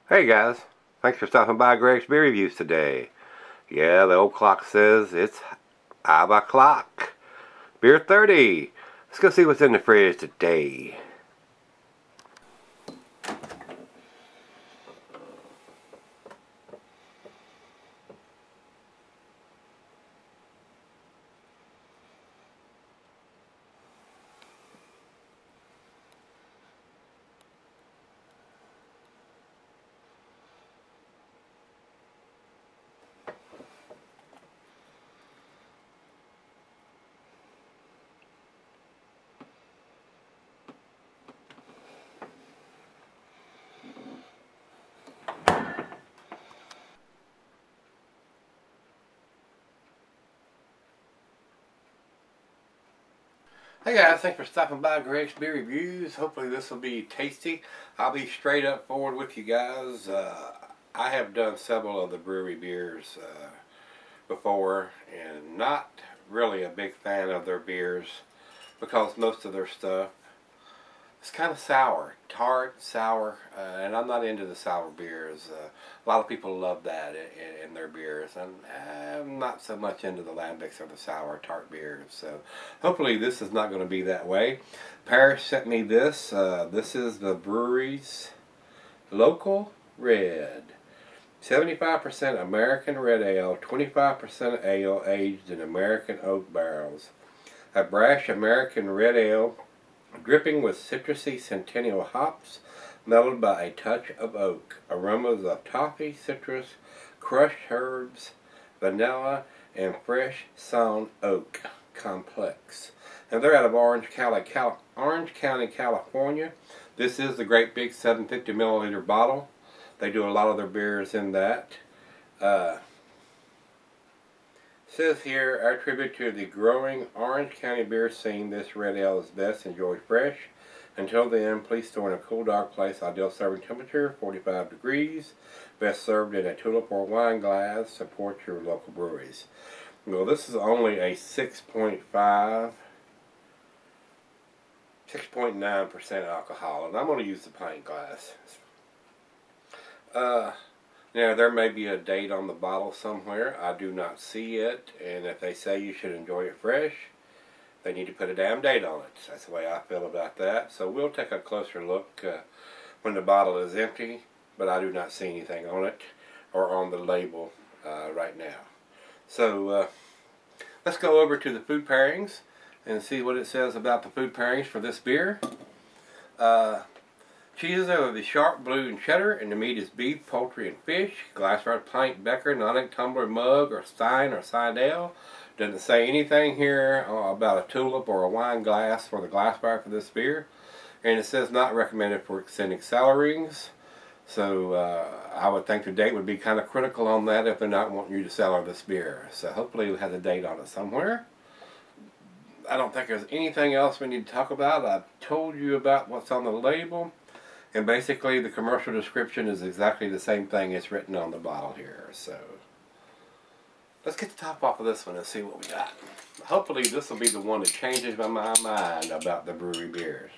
Hey guys, thanks for stopping by Gregsbeerreviews today. Yeah, the old clock says it's 5 o'clock. Beer 30. Let's go see what's in the fridge today. Hey guys, thanks for stopping by Gregsbeerreviews. Hopefully this will be tasty. I'll be straight up forward with you guys. I have done several of the brewery beers before, and not really a big fan of their beers because most of their stuff is kind of sour, tart, sour, and I'm not into the sour beers. A lot of people love that in their beers, and I'm not so much into the lambics or the sour tart beers. So hopefully this is not going to be that way. Paris sent me this. This is the Bruery's Loakal Red. 75% American Red Ale, 25% ale aged in American oak barrels. A brash American Red Ale dripping with citrusy Centennial hops, mellowed by a touch of oak. Aromas of toffee, citrus, crushed herbs, vanilla, and fresh sawn oak complex. And they're out of Orange County, California. This is the great big 750 milliliter bottle. They do a lot of their beers in that. Says here, our tribute to the growing Orange County beer scene, this red ale is best enjoyed fresh. Until then, please store in a cool, dark place. Ideal serving temperature, 45 degrees. Best served in a tulip or wine glass. Support your local breweries. Well, this is only a 6.9% alcohol, and I'm going to use the pint glass. Now, there may be a date on the bottle somewhere. I do not see it, and if they say you should enjoy it fresh, they need to put a damn date on it. That's the way I feel about that. So we'll take a closer look when the bottle is empty, but I do not see anything on it or on the label right now. So let's go over to the food pairings and see what it says about the food pairings for this beer. Cheeses are the sharp blue and cheddar, and the meat is beef, poultry, and fish. Glassware, pint, becker, non-ink, tumbler, mug, or stein, or side ale. Doesn't say anything here about a tulip or a wine glass for the glassware for this beer. And it says not recommended for extended cellar rings. So I would think the date would be kind of critical on that if they're not wanting you to cellar this beer. So hopefully it has a date on it somewhere. I don't think there's anything else we need to talk about. I've told you about what's on the label. And basically the commercial description is exactly the same thing as written on the bottle here. So let's get the top off of this one and see what we got. Hopefully this will be the one that changes my mind about the brewery beers.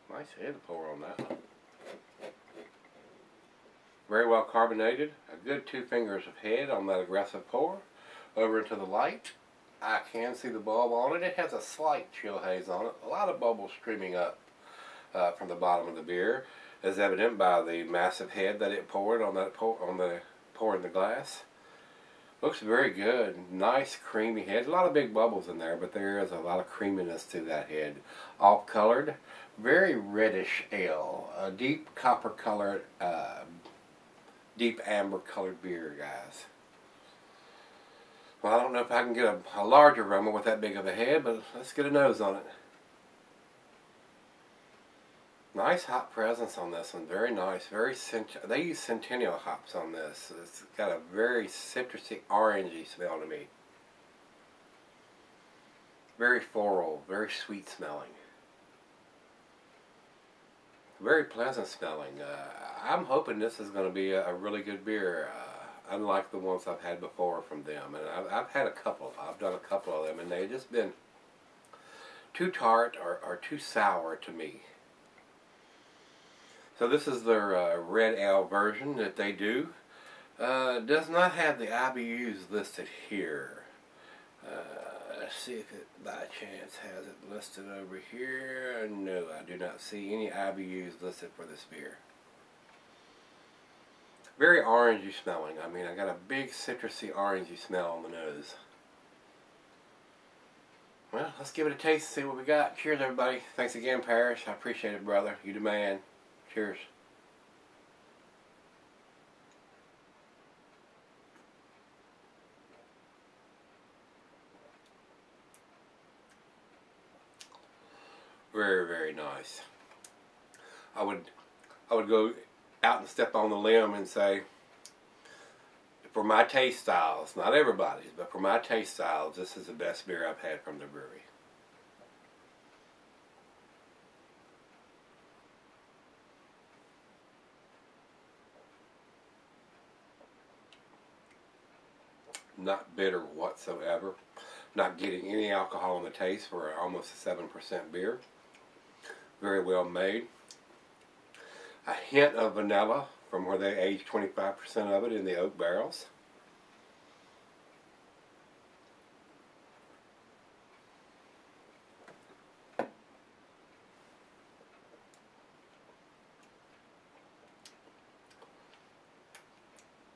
Nice head pour on that one. Very well carbonated. A good 2 fingers of head on that aggressive pour. Over into the light. I can see the bulb on it. It has a slight chill haze on it. A lot of bubbles streaming up from the bottom of the beer, as evident by the massive head that it poured on the pour in the glass. Looks very good. Nice creamy head. A lot of big bubbles in there, but there is a lot of creaminess to that head. Off colored. Very reddish ale. A deep copper colored, deep amber colored beer, guys. Well, I don't know if I can get a large aroma with that big of a head, but let's get a nose on it. Nice hop presence on this one. Very nice. They use Centennial hops on this. It's got a very citrusy, orangey smell to me. Very floral, very sweet smelling. Very pleasant smelling. I'm hoping this is going to be a really good beer, unlike the ones I've had before from them. And I've had a couple. I've done a couple of them, and they've just been too tart or too sour to me. So this is their red ale version that they do. Does not have the IBUs listed here. Let's see if it by chance has it listed over here. No, I do not see any IBUs listed for this beer. Very orangey smelling. I mean, I got a big citrusy orangey smell on the nose. Well, let's give it a taste and see what we got. Cheers, everybody. Thanks again, Parrish. I appreciate it, brother. You the man. Cheers. Very, very nice. I would go out and step on the limb and say, for my taste styles, not everybody's, but for my taste styles, this is the best beer I've had from the brewery. Not bitter whatsoever. Not getting any alcohol in the taste for almost a 7% beer. Very well made. A hint of vanilla from where they aged 25% of it in the oak barrels.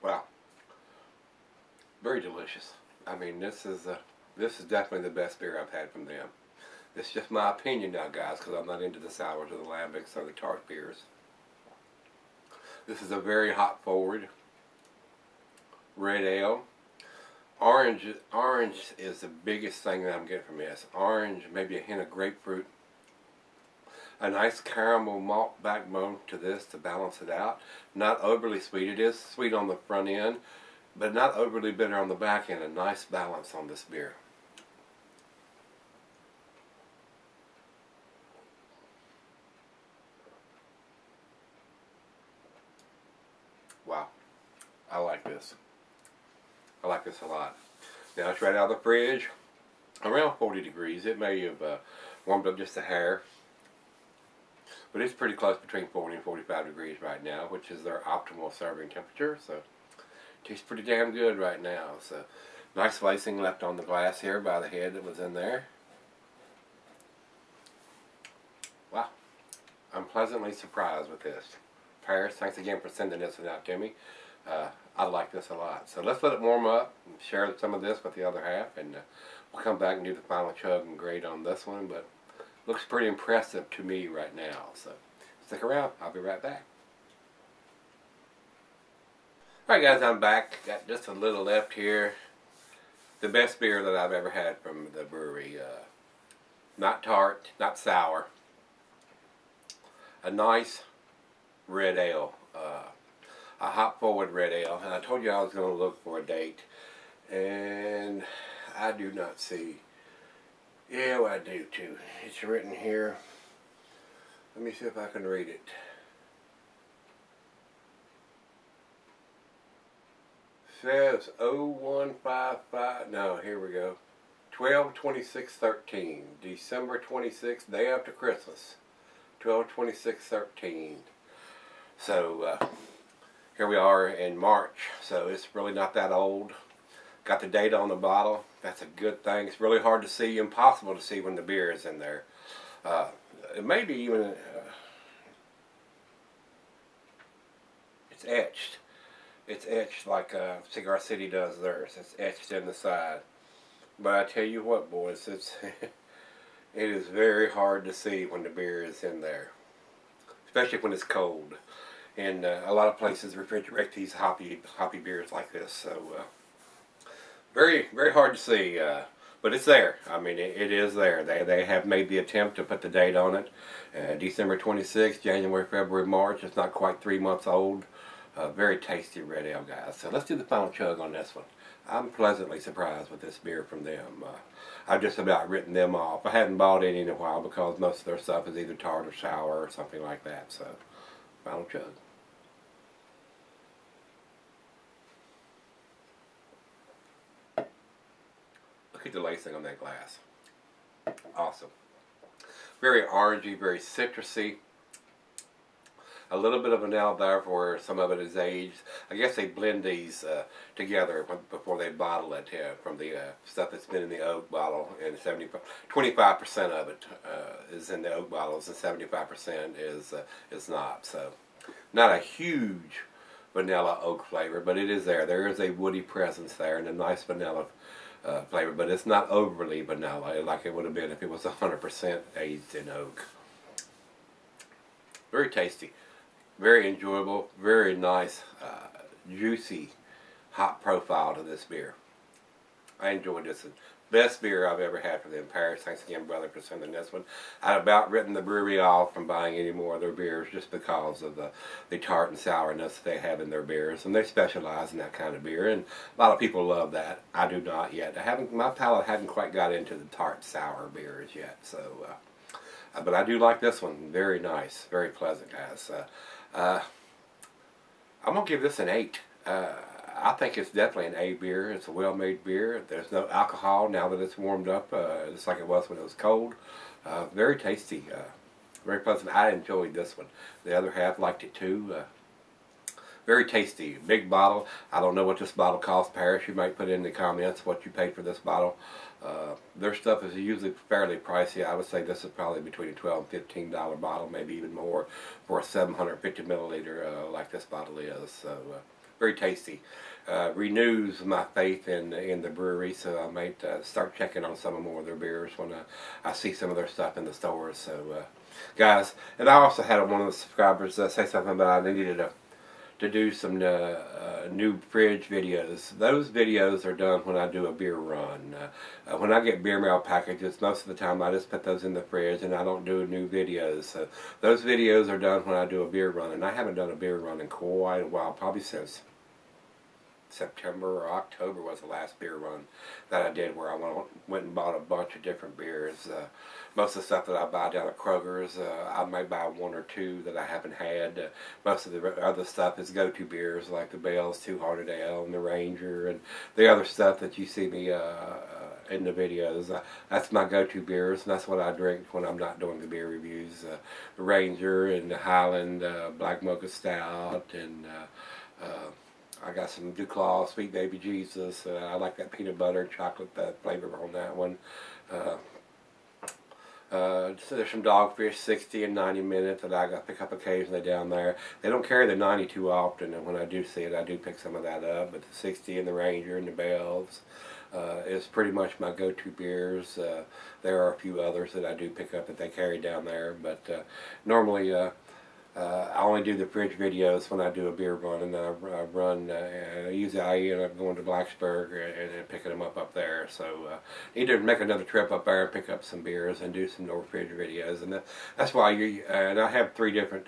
Wow. Very delicious. I mean, this is definitely the best beer I've had from them. It's just my opinion now, guys, because I'm not into the sours or the lambics or the tart beers. This is a very hop forward red ale. Orange is the biggest thing that I'm getting from this. Orange, maybe a hint of grapefruit. A nice caramel malt backbone to this to balance it out. Not overly sweet. It is sweet on the front end, but not overly bitter on the back end. A nice balance on this beer. Wow. I like this. I like this a lot. Now it's right out of the fridge. Around 40 degrees. It may have warmed up just a hair. But it's pretty close between 40 and 45 degrees right now, which is their optimal serving temperature. So it tastes pretty damn good right now. So nice lacing left on the glass here by the head that was in there. Wow. I'm pleasantly surprised with this. Paris, thanks again for sending this one out to me. I like this a lot. So let's let it warm up and share some of this with the other half, and we'll come back and do the final chug and grade on this one. But looks pretty impressive to me right now. So stick around. I'll be right back. Alright guys, I'm back. Got just a little left here. The best beer that I've ever had from the brewery. Not tart, not sour. A nice red ale. A hop forward red ale. And I told you I was going to look for a date. And I do not see. Yeah, well, I do too. It's written here. Let me see if I can read it. Says 0155. No, here we go. 12/26/13. December 26th, day after Christmas. 12/26/13. So here we are in March. So it's really not that old. Got the date on the bottle. That's a good thing. It's really hard to see, impossible to see when the beer is in there. It may be even, it's etched. It's etched like Cigar City does theirs. It's etched in the side. But I tell you what, boys, it is very hard to see when the beer is in there. Especially when it's cold. And a lot of places refrigerate these hoppy beers like this. So very, very hard to see. But it's there. I mean, it is there. They have made the attempt to put the date on it. December 26th, January, February, March. It's not quite 3 months old. Very tasty red ale, guys. So let's do the final chug on this one. I'm pleasantly surprised with this beer from them. I've just about written them off. I hadn't bought any in a while because most of their stuff is either tart or sour or something like that. So, final chug. Look at the lacing on that glass. Awesome. Very orangey, very citrusy. A little bit of vanilla there where some of it is aged. I guess they blend these together before they bottle it from the stuff that's been in the oak bottle, and 25% of it is in the oak bottles and 75% is not. So not a huge vanilla oak flavor, but it is there. There is a woody presence there and a nice vanilla flavor, but it's not overly vanilla like it would have been if it was 100% aged in oak. Very tasty. Very enjoyable, very nice, juicy, hot profile to this beer. I enjoyed this. Best beer I've ever had from them. Paris, thanks again, brother, for sending this one. I'd about written the brewery off from buying any more of their beers just because of the tart and sourness they have in their beers, and they specialize in that kind of beer, and a lot of people love that. I do not yet. My palate hadn't quite got into the tart sour beers yet, so. But I do like this one. Very nice, very pleasant, guys. I'm going to give this an 8. I think it's definitely an A beer. It's a well-made beer. There's no alcohol now that it's warmed up, just like it was when it was cold. Very tasty, very pleasant. I enjoyed this one. The other half liked it too. Very tasty. Big bottle. I don't know what this bottle costs, Paris. You might put in the comments what you paid for this bottle. Their stuff is usually fairly pricey. I would say this is probably between a $12 and $15 bottle, maybe even more, for a 750 milliliter like this bottle is. So very tasty. Renews my faith in the brewery, so I might start checking on some more of their beers when I see some of their stuff in the stores. So guys, and I also had one of the subscribers say something about I needed to do some new fridge videos. Those videos are done when I do a beer run. When I get beer mail packages, most of the time I just put those in the fridge and I don't do new videos. So those videos are done when I do a beer run, and I haven't done a beer run in quite a while, probably since September or October was the last beer run that I did, where I went and bought a bunch of different beers. Most of the stuff that I buy down at Kroger's, I might buy one or two that I haven't had. Most of the other stuff is go-to beers like the Bell's Two-Hearted Ale and the Ranger and the other stuff that you see me in the videos. That's my go-to beers, and that's what I drink when I'm not doing the beer reviews. The Ranger and the Highland Black Mocha Stout, and I got some Duclaw Sweet Baby Jesus. I like that peanut butter and chocolate flavor on that one. So there's some Dogfish 60 and 90 minutes that I got to pick up occasionally down there. They don't carry the 90 too often, and when I do see it, I do pick some of that up. But the 60 and the Ranger and the Bells is pretty much my go-to beers. There are a few others that I do pick up that they carry down there, but normally I only do the fridge videos when I do a beer run, and I run, usually I end up going to Blacksburg and picking them up there. So need to make another trip up there and pick up some beers and do some more fridge videos. And that's why and I have 3 different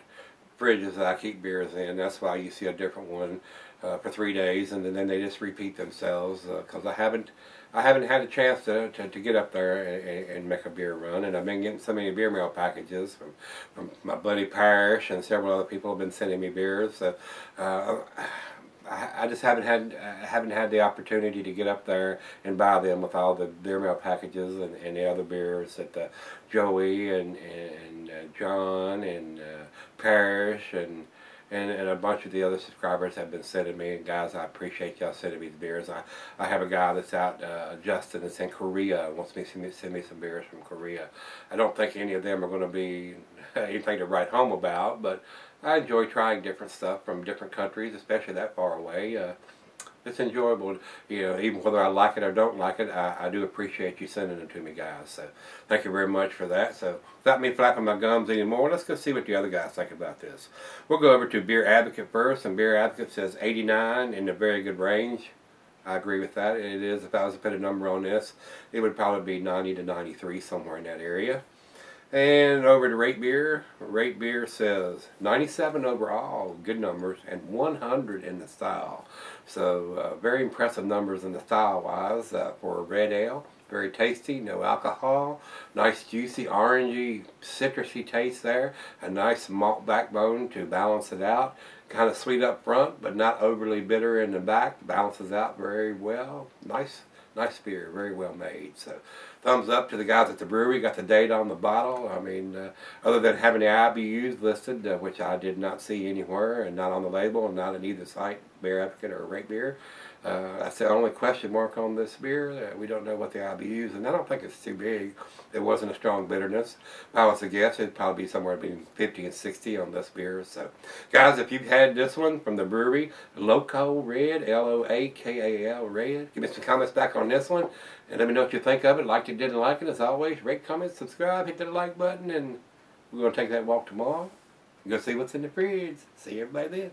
fridges that I keep beers in. That's why you see a different one for 3 days, and then they just repeat themselves, because I haven't had a chance to get up there and make a beer run, and I've been getting so many beer mail packages from my buddy Parrish, and several other people have been sending me beers. So I just haven't had the opportunity to get up there and buy them with all the beer mail packages and the other beers that Joey and John and Parrish and a bunch of the other subscribers have been sending me. And guys, I appreciate y'all sending me the beers. I have a guy that's out, Justin, that's in Korea, wants me to send me some beers from Korea. I don't think any of them are going to be anything to write home about, but I enjoy trying different stuff from different countries, especially that far away. It's enjoyable, even whether I like it or don't like it. I do appreciate you sending them to me, guys. So thank you very much for that. So without me flapping my gums anymore, let's go see what the other guys think about this. We'll go over to Beer Advocate first, and Beer Advocate says 89 in a very good range. I agree with that. It is. If I was to put a number on this, it would probably be 90 to 93, somewhere in that area. And over to Rate Beer. Rate Beer says 97 overall, good numbers, and 100 in the style. So very impressive numbers in the style-wise for a red ale. Very tasty, no alcohol, nice juicy, orangey, citrusy taste there. A nice malt backbone to balance it out. Kind of sweet up front, but not overly bitter in the back. Balances out very well. Nice beer, very well made. So, thumbs up to the guys at the brewery. Got the date on the bottle. I mean, other than having the IBUs listed, which I did not see anywhere, and not on the label, and not in either site, Beer Advocate or Rate Beer. That's the only question mark on this beer. We don't know what the IBUs, and I don't think it's too big. It wasn't a strong bitterness. If I was to guess, it'd probably be somewhere between 50 and 60 on this beer. So, guys, if you've had this one from the Bruery Loakal Red, Loakal Red, give me some comments back on this one, and let me know what you think of it. Liked it, didn't like it. As always, rate, comment, subscribe, hit that like button, and we're going to take that walk tomorrow. Go see what's in the fridge. See everybody then.